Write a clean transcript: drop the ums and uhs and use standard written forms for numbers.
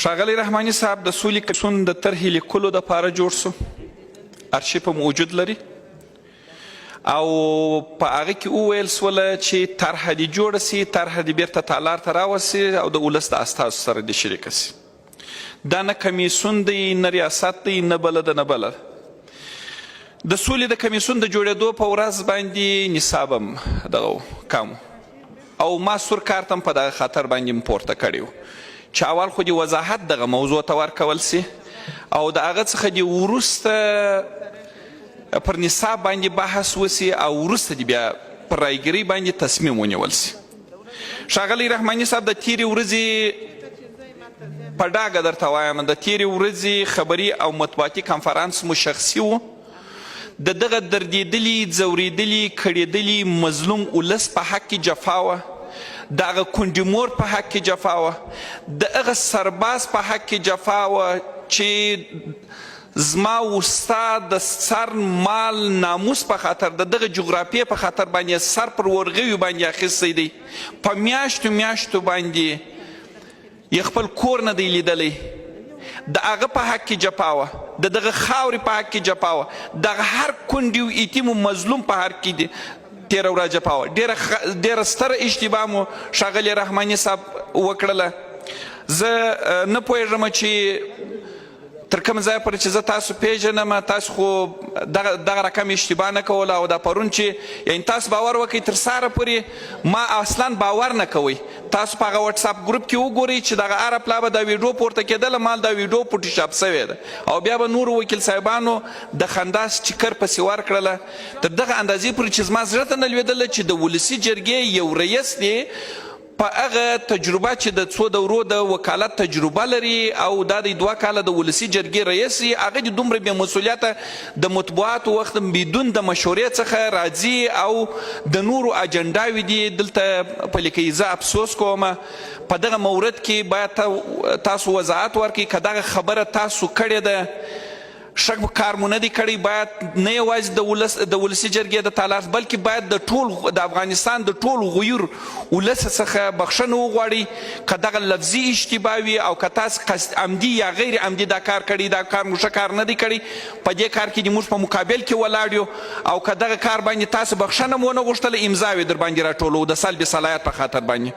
ښاغلی رحماني صاحب د سولې کمیسیون د طرحې لیکلو دپاره جوړ سو. ارشیف هم وجود لري او په هغه کې وویل سوله چې طرحه دې جوړه سي، طرحه دې بیرته تالار ته راوسي او د ولس د استازو سره دې شریکه سي. دا نه کمیسیون دی، نه ریاست دی، نه بله ده، نه بله. د سولې د کمیسیون د جوړېدو په ورځ باندې نصاب هم دغه کم او ما سور کارت هم په دغه خاطر باندې پورته کړی و چې اول خو دې وضاحت دغه موضوع ته ورکول سي او د هغه څخه دې وروسته پر نصاب باندې بحث وسي او وروسته دې بیا پر رایګرۍ باندې تصمیم ونیول سي. ښاغلی رحماني صاحب د تېرې ورځې په ډاګه درته وایم د تېرې ورځې خبري او مطبوعاتي کنفرانس مو شخصي و. د دغه دردېدلي، ځورېدلي، کړېدلي مظلوم ولس په حق کې جفا وه، د هغه کونډې مور په حق کې جفا وه، د هغه سرباز په حق کې جفا وه چې زما و ستا د سر مال ناموس په خاطر د دغه جغرافیې په خاطر باندې سر پر ورغوي باندې اخیستی دی، په میاشتو میاشتو باندې یې خپل کور نه دی لیدلی، د هغه په حق کې جفا وه، د دغه خاورې په حق کې جفا وه، دغه هر کونډې و یتیم و مظلوم په حق کې دی تېره ورځ جفا وه. ډېره ستره اشتباه مو ښاغلی رحماني صاحب وکړله. زه نه پوهېږم چې تر کوم ځایه پورې چې زه تاسو پیژنم تاسو خو دغه رقم اشتباه نه کوله او دا پرون چې یعنې تاسو باور وکئ تر سهاره پورې ما اصلا باور نه کوئ. تاسو په هغه وټساپ ګروپ کې وګورئ چې دغه هره پلا به دا ویډیو پورته کېدله، مال دا ویډیو فوټوشاپ سوې ده او بیا به نورو وکیل صاحبانو د خندا سټیکر پسې ورکړله. تر دغه اندازې پورې چې زما زړه ته نه لوېدله چې د ولسي جرګې یو رئیس دی په هغه تجربه چې د څو دورو د وکالت تجربه لري او دا د 2 کاله د ولسي جرګې رئیس وي، هغه د دومره بې مسؤلیته د مطبوعاتو وخت بدون د مشورې څخه راځي او د نورو اجنډاوې دي دلته پلي کوي. زه افسوس کوم په دغه مورد کې باید تاسو وضاحت ورکړئ که دغه خبره تاسو کړې ده شک کار مو نه دی کړی، باید نه یوازې د ولسي جرګې د تالار بلکې باید د ټول د افغانستان د ټول غیور ولس څخه بخښنه وغواړي که دغه لفظي اشتباه وي او که تاسو عمدي یا غیر عمدي دا کار کړی، دا کار مو ښه کار نه دی کړی، په دې کار کې موږ په مقابل کې ولاړ یو او که دغه کار باندې تاسو بخښنه مو ونه غوښتله امضا یې در باندې راټولو د سلب صلاحیت په خاطر باندې.